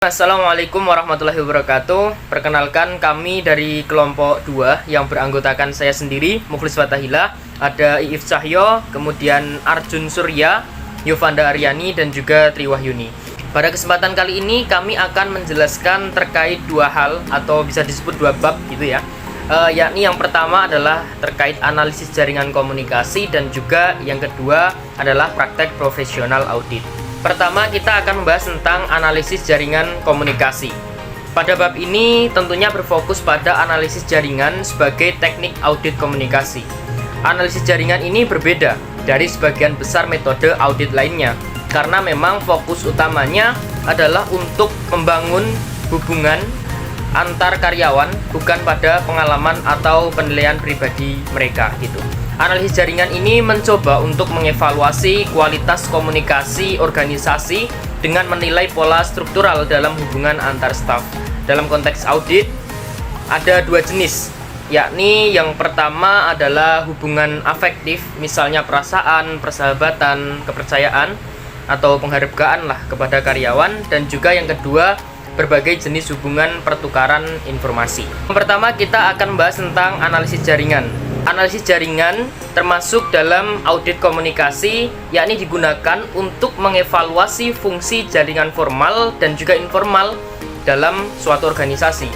Assalamualaikum warahmatullahi wabarakatuh. Perkenalkan, kami dari kelompok 2 yang beranggotakan saya sendiri, Mukhlis Fatahillah, ada Iif Cahyo, kemudian Arjun Surya, Yovanda Aryani, dan juga Triwahyuni. Pada kesempatan kali ini kami akan menjelaskan terkait dua hal atau bisa disebut dua bab gitu ya. Yakni yang pertama adalah terkait analisis jaringan komunikasi dan juga yang kedua adalah praktek profesional audit. Pertama, kita akan membahas tentang analisis jaringan komunikasi. Pada bab ini tentunya berfokus pada analisis jaringan sebagai teknik audit komunikasi. Analisis jaringan ini berbeda dari sebagian besar metode audit lainnya, karena memang fokus utamanya adalah untuk membangun hubungan antar karyawan, bukan pada pengalaman atau penilaian pribadi mereka gitu. Analisis jaringan ini mencoba untuk mengevaluasi kualitas komunikasi organisasi dengan menilai pola struktural dalam hubungan antar staf. Dalam konteks audit, ada dua jenis, yakni yang pertama adalah hubungan afektif, misalnya perasaan, persahabatan, kepercayaan, atau penghargaan lah kepada karyawan, dan juga yang kedua, berbagai jenis hubungan pertukaran informasi. Yang pertama, kita akan membahas tentang analisis jaringan. Analisis jaringan termasuk dalam audit komunikasi, yakni digunakan untuk mengevaluasi fungsi jaringan formal dan juga informal dalam suatu organisasi.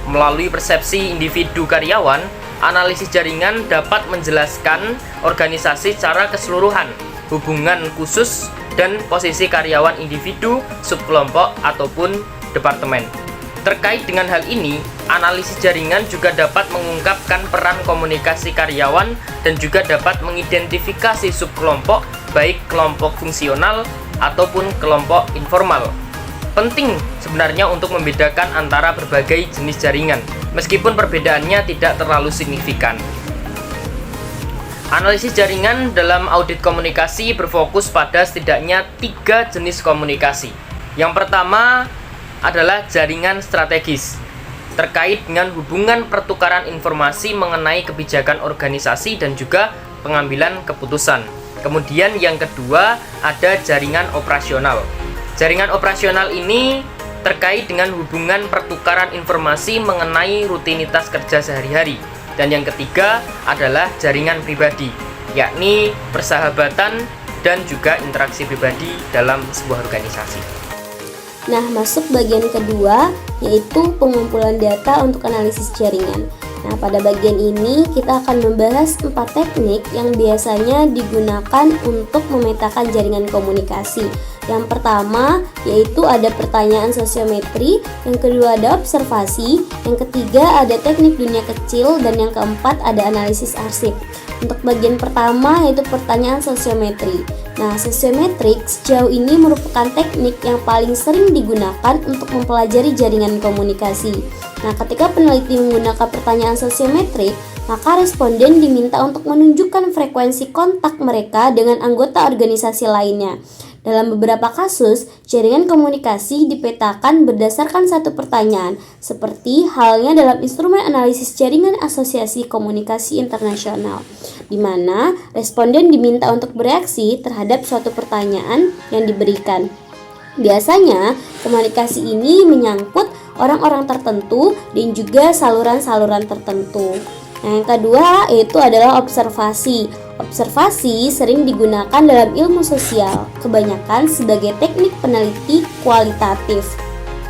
Melalui persepsi individu karyawan, analisis jaringan dapat menjelaskan organisasi secara keseluruhan, hubungan khusus, dan posisi karyawan individu, subkelompok, ataupun departemen. Terkait dengan hal ini, analisis jaringan juga dapat mengungkapkan peran komunikasi karyawan dan juga dapat mengidentifikasi subkelompok, baik kelompok fungsional ataupun kelompok informal. Penting sebenarnya untuk membedakan antara berbagai jenis jaringan, meskipun perbedaannya tidak terlalu signifikan. Analisis jaringan dalam audit komunikasi berfokus pada setidaknya 3 jenis komunikasi. Yang pertama adalah jaringan strategis, terkait dengan hubungan pertukaran informasi mengenai kebijakan organisasi dan juga pengambilan keputusan. Kemudian yang kedua ada jaringan operasional. Jaringan operasional ini terkait dengan hubungan pertukaran informasi mengenai rutinitas kerja sehari-hari. Dan yang ketiga adalah jaringan pribadi, yakni persahabatan dan juga interaksi pribadi dalam sebuah organisasi. Nah, masuk bagian kedua, yaitu pengumpulan data untuk analisis jaringan. Nah, pada bagian ini kita akan membahas 4 teknik yang biasanya digunakan untuk memetakan jaringan komunikasi. Yang pertama, yaitu ada pertanyaan sosiometri, yang kedua ada observasi, yang ketiga ada teknik dunia kecil, dan yang keempat ada analisis arsip. Untuk bagian pertama yaitu pertanyaan sosiometri. Nah, sosiometrik sejauh ini merupakan teknik yang paling sering digunakan untuk mempelajari jaringan komunikasi. Nah, ketika peneliti menggunakan pertanyaan sosiometrik, maka responden diminta untuk menunjukkan frekuensi kontak mereka dengan anggota organisasi lainnya. Dalam beberapa kasus, jaringan komunikasi dipetakan berdasarkan satu pertanyaan, seperti halnya dalam instrumen analisis jaringan Asosiasi Komunikasi Internasional, di mana responden diminta untuk bereaksi terhadap suatu pertanyaan yang diberikan. Biasanya, komunikasi ini menyangkut orang-orang tertentu dan juga saluran-saluran tertentu. Nah, yang kedua yaitu adalah observasi. Observasi sering digunakan dalam ilmu sosial, kebanyakan sebagai teknik peneliti kualitatif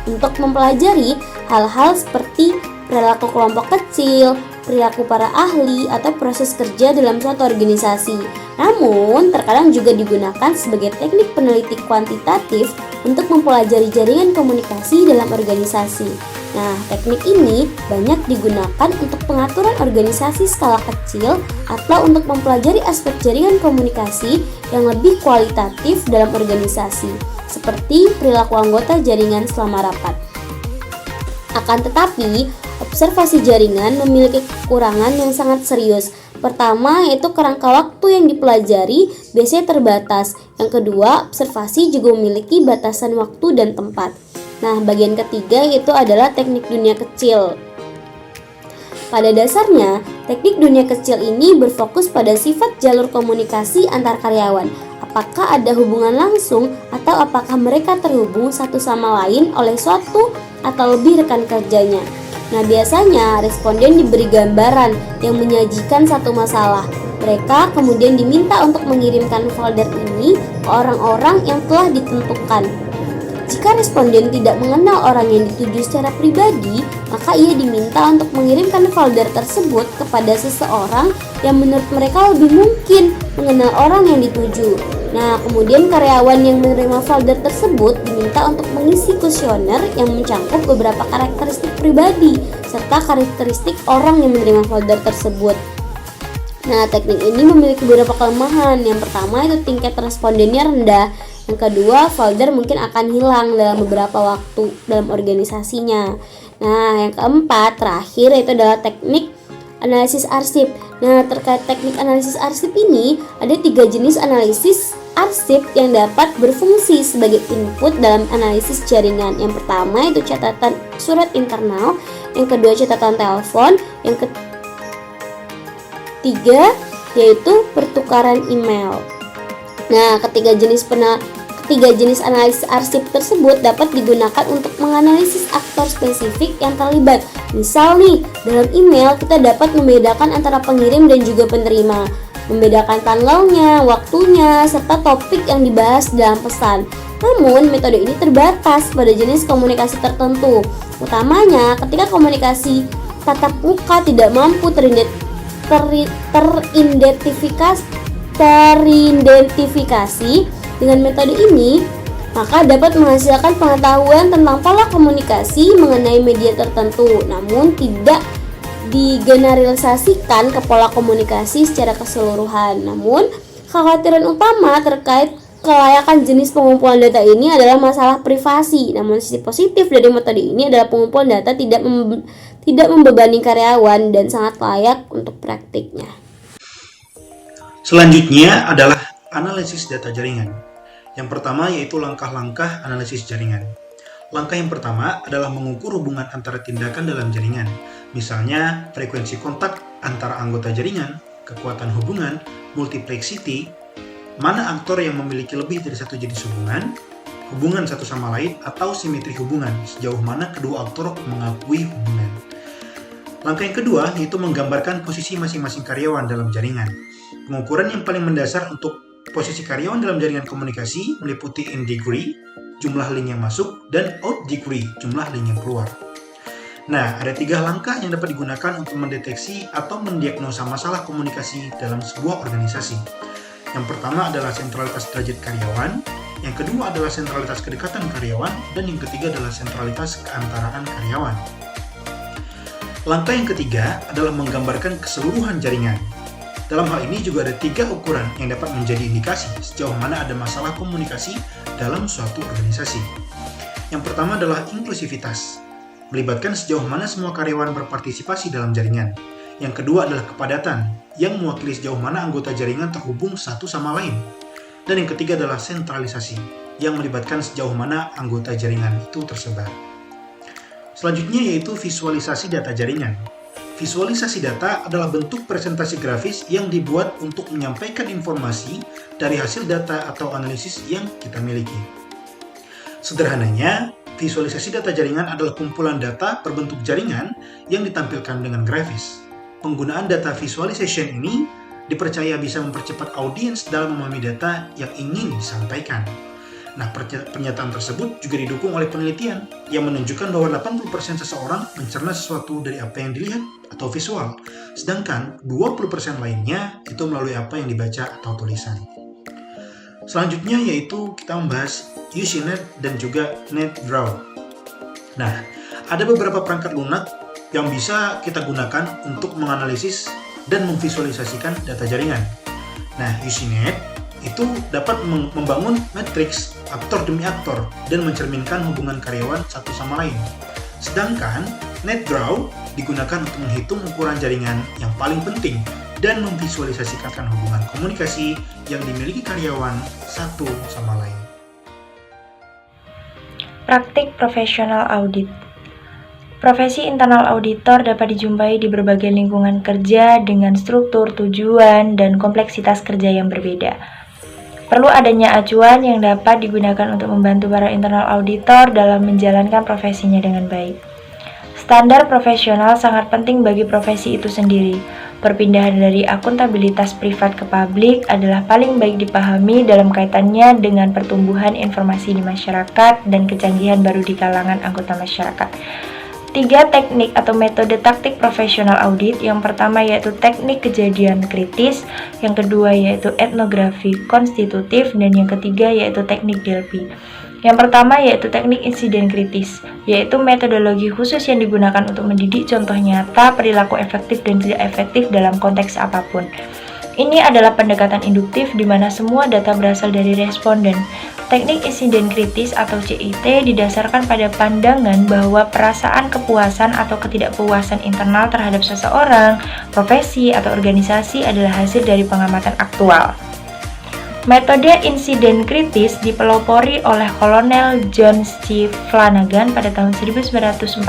untuk mempelajari hal-hal seperti perilaku kelompok kecil, perilaku para ahli, atau proses kerja dalam suatu organisasi. Namun, terkadang juga digunakan sebagai teknik peneliti kuantitatif untuk mempelajari jaringan komunikasi dalam organisasi. Nah, teknik ini banyak digunakan untuk pengaturan organisasi skala kecil atau untuk mempelajari aspek jaringan komunikasi yang lebih kualitatif dalam organisasi, seperti perilaku anggota jaringan selama rapat. Akan tetapi, observasi jaringan memiliki kekurangan yang sangat serius. Pertama, yaitu kerangka waktu yang dipelajari biasanya terbatas. Yang kedua, observasi juga memiliki batasan waktu dan tempat. Nah, bagian ketiga yaitu adalah teknik dunia kecil. Pada dasarnya, teknik dunia kecil ini berfokus pada sifat jalur komunikasi antar karyawan. apakah ada hubungan langsung atau apakah mereka terhubung satu sama lain oleh suatu atau lebih rekan kerjanya. Nah, biasanya responden diberi gambaran yang menyajikan satu masalah. Mereka kemudian diminta untuk mengirimkan folder ini ke orang-orang yang telah ditentukan. Jika responden tidak mengenal orang yang dituju secara pribadi, maka ia diminta untuk mengirimkan folder tersebut kepada seseorang yang menurut mereka lebih mungkin mengenal orang yang dituju. Nah, kemudian karyawan yang menerima folder tersebut diminta untuk mengisi kuesioner yang mencakup beberapa karakteristik pribadi serta karakteristik orang yang menerima folder tersebut. Nah, teknik ini memiliki beberapa kelemahan. Yang pertama itu tingkat respondennya rendah. Yang kedua, folder mungkin akan hilang dalam beberapa waktu dalam organisasinya. Nah, yang keempat, terakhir yaitu adalah teknik analisis arsip. Nah, terkait teknik analisis arsip ini, ada 3 jenis analisis arsip yang dapat berfungsi sebagai input dalam analisis jaringan. Yang pertama itu catatan surat internal, yang kedua catatan telepon, yang ketiga yaitu pertukaran email. Nah, ketiga jenis analisis arsip tersebut dapat digunakan untuk menganalisis aktor spesifik yang terlibat. Misal nih, dalam email kita dapat membedakan antara pengirim dan juga penerima, membedakan tanggalnya, waktunya, serta topik yang dibahas dalam pesan. Namun, metode ini terbatas pada jenis komunikasi tertentu. Utamanya, ketika komunikasi tatap muka tidak mampu teridentifikasi dengan metode ini, maka dapat menghasilkan pengetahuan tentang pola komunikasi mengenai media tertentu, namun tidak digeneralisasikan ke pola komunikasi secara keseluruhan. Namun, kekhawatiran utama terkait kelayakan jenis pengumpulan data ini adalah masalah privasi. Namun, sisi positif dari metode ini adalah pengumpulan data tidak membebani karyawan dan sangat layak untuk praktiknya. Selanjutnya adalah analisis data jaringan. Yang pertama yaitu langkah-langkah analisis jaringan. Langkah yang pertama adalah mengukur hubungan antara tindakan dalam jaringan. Misalnya, frekuensi kontak antara anggota jaringan, kekuatan hubungan, multiplexity, mana aktor yang memiliki lebih dari satu jenis hubungan satu sama lain, atau simetri hubungan, sejauh mana kedua aktor mengakui hubungan. Langkah yang kedua yaitu menggambarkan posisi masing-masing karyawan dalam jaringan. Pengukuran yang paling mendasar untuk posisi karyawan dalam jaringan komunikasi meliputi in degree, jumlah link yang masuk, dan out degree, jumlah link yang keluar. Nah, ada 3 langkah yang dapat digunakan untuk mendeteksi atau mendiagnosa masalah komunikasi dalam sebuah organisasi. Yang pertama adalah sentralitas derajat karyawan, yang kedua adalah sentralitas kedekatan karyawan, dan yang ketiga adalah sentralitas keantaraan karyawan. Langkah yang ketiga adalah menggambarkan keseluruhan jaringan. Dalam hal ini juga ada 3 ukuran yang dapat menjadi indikasi sejauh mana ada masalah komunikasi dalam suatu organisasi. Yang pertama adalah inklusivitas, melibatkan sejauh mana semua karyawan berpartisipasi dalam jaringan. Yang kedua adalah kepadatan, yang mewakili sejauh mana anggota jaringan terhubung satu sama lain. Dan yang ketiga adalah sentralisasi, yang melibatkan sejauh mana anggota jaringan itu tersebar. Selanjutnya yaitu visualisasi data jaringan. Visualisasi data adalah bentuk presentasi grafis yang dibuat untuk menyampaikan informasi dari hasil data atau analisis yang kita miliki. Sederhananya, visualisasi data jaringan adalah kumpulan data berbentuk jaringan yang ditampilkan dengan grafis. Penggunaan data visualization ini dipercaya bisa mempercepat audiens dalam memahami data yang ingin disampaikan. Nah, pernyataan tersebut juga didukung oleh penelitian yang menunjukkan bahwa 80% seseorang mencerna sesuatu dari apa yang dilihat atau visual, sedangkan 20% lainnya itu melalui apa yang dibaca atau tulisan. Selanjutnya yaitu kita membahas Usenet dan juga NetDraw. Nah, ada beberapa perangkat lunak yang bisa kita gunakan untuk menganalisis dan memvisualisasikan data jaringan. Nah, Usenet itu dapat membangun matriks aktor demi aktor dan mencerminkan hubungan karyawan satu sama lain. Sedangkan NetDraw digunakan untuk menghitung ukuran jaringan yang paling penting dan memvisualisasikan hubungan komunikasi yang dimiliki karyawan satu sama lain. Praktik profesional audit. Profesi internal auditor dapat dijumpai di berbagai lingkungan kerja dengan struktur, tujuan, dan kompleksitas kerja yang berbeda. Perlu adanya acuan yang dapat digunakan untuk membantu para internal auditor dalam menjalankan profesinya dengan baik. Standar profesional sangat penting bagi profesi itu sendiri. Perpindahan dari akuntabilitas privat ke publik adalah paling baik dipahami dalam kaitannya dengan pertumbuhan informasi di masyarakat dan kecanggihan baru di kalangan anggota masyarakat. 3 teknik atau metode taktik profesional audit. Yang pertama yaitu teknik kejadian kritis, yang kedua yaitu etnografi konstitutif, dan yang ketiga yaitu teknik Delphi. Yang pertama yaitu teknik insiden kritis, yaitu metodologi khusus yang digunakan untuk mendidik contoh nyata perilaku efektif dan tidak efektif dalam konteks apapun. Ini adalah pendekatan induktif di mana semua data berasal dari responden. Teknik insiden kritis atau CIT didasarkan pada pandangan bahwa perasaan kepuasan atau ketidakpuasan internal terhadap seseorang, profesi, atau organisasi adalah hasil dari pengamatan aktual. Metode insiden kritis dipelopori oleh Kolonel John C. Flanagan pada tahun 1948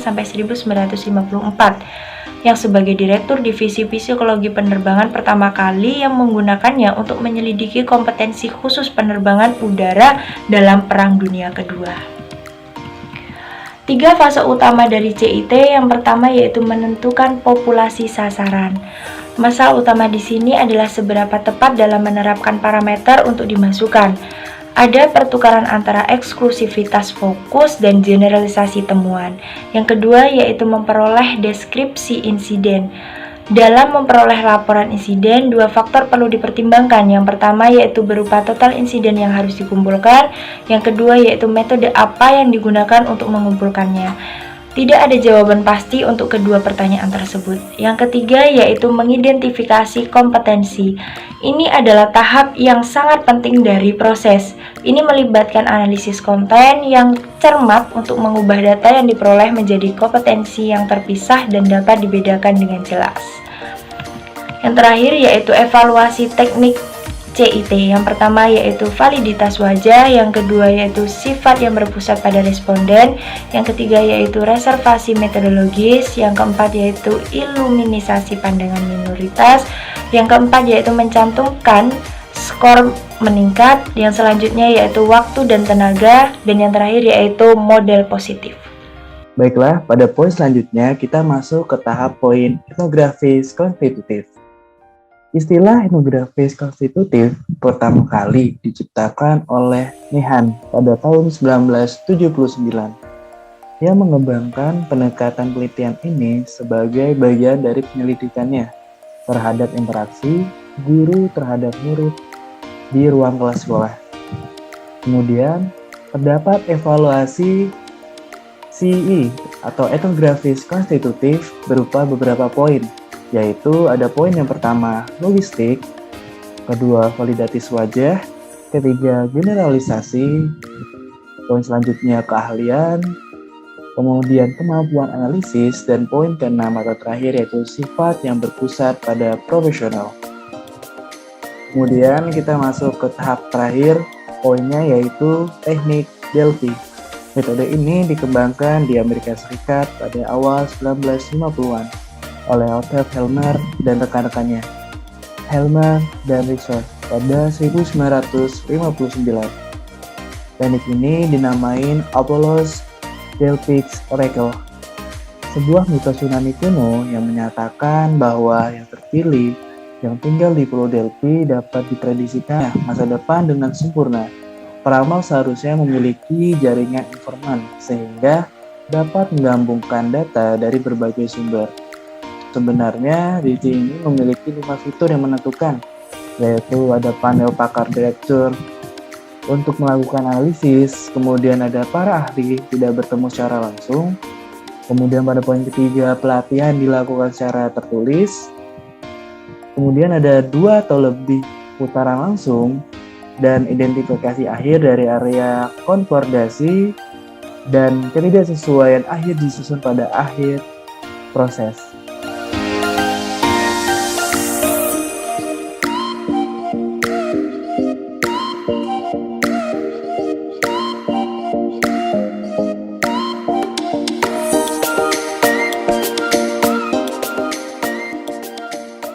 sampai 1954 yang sebagai Direktur Divisi Psikologi Penerbangan pertama kali yang menggunakannya untuk menyelidiki kompetensi khusus penerbangan udara dalam Perang Dunia Kedua. 3 fase utama dari CIT. Yang pertama yaitu menentukan populasi sasaran. Masalah utama di sini adalah seberapa tepat dalam menerapkan parameter untuk dimasukkan. Ada pertukaran antara eksklusivitas fokus dan generalisasi temuan. Yang kedua yaitu memperoleh deskripsi insiden. Dalam memperoleh laporan insiden, 2 faktor perlu dipertimbangkan. Yang pertama yaitu berupa total insiden yang harus dikumpulkan. Yang kedua yaitu metode apa yang digunakan untuk mengumpulkannya. Tidak ada jawaban pasti untuk kedua pertanyaan tersebut. Yang ketiga yaitu mengidentifikasi kompetensi. Ini adalah tahap yang sangat penting dari proses. Ini melibatkan analisis konten yang cermat untuk mengubah data yang diperoleh menjadi kompetensi yang terpisah dan dapat dibedakan dengan jelas. Yang terakhir yaitu evaluasi teknik CIT. Yang pertama yaitu validitas wajah, yang kedua yaitu sifat yang berpusat pada responden, yang ketiga yaitu reservasi metodologis, yang keempat yaitu iluminisasi pandangan minoritas, yang keempat yaitu mencantumkan skor meningkat, yang selanjutnya yaitu waktu dan tenaga, dan yang terakhir yaitu model positif. Baiklah, pada poin selanjutnya kita masuk ke tahap poin etnografis konstitutif. Istilah etnografis konstitutif pertama kali diciptakan oleh Meehan pada tahun 1979 yang mengembangkan pendekatan penelitian ini sebagai bagian dari penyelidikannya terhadap interaksi guru terhadap murid di ruang kelas sekolah. Kemudian, terdapat evaluasi CE atau etnografis konstitutif berupa beberapa poin, yaitu ada poin yang pertama logistik, kedua validatis wajah, ketiga generalisasi, poin selanjutnya keahlian, kemudian kemampuan analisis, dan poin keenam atau terakhir yaitu sifat yang berpusat pada profesional. Kemudian kita masuk ke tahap terakhir, poinnya yaitu teknik Delphi. Metode ini dikembangkan di Amerika Serikat pada awal 1950-an oleh Otto Helmer dan rekan-rekannya, Helmer dan Richard, pada 1959. Teknik ini dinamain Apollo's Delphic Oracle, sebuah mitos Yunani kuno yang menyatakan bahwa yang terpilih yang tinggal di Pulau Delphi dapat diprediksikan masa depan dengan sempurna. Peramal seharusnya memiliki jaringan informan sehingga dapat menggabungkan data dari berbagai sumber. Sebenarnya, Delphi ini memiliki 5 fitur yang menentukan, yaitu ada panel pakar direktur untuk melakukan analisis, kemudian ada para ahli tidak bertemu secara langsung, kemudian pada poin ketiga pelatihan dilakukan secara tertulis, kemudian ada 2 atau lebih putaran langsung, dan identifikasi akhir dari area konkordasi dan ketidaksesuaian akhir disusun pada akhir proses.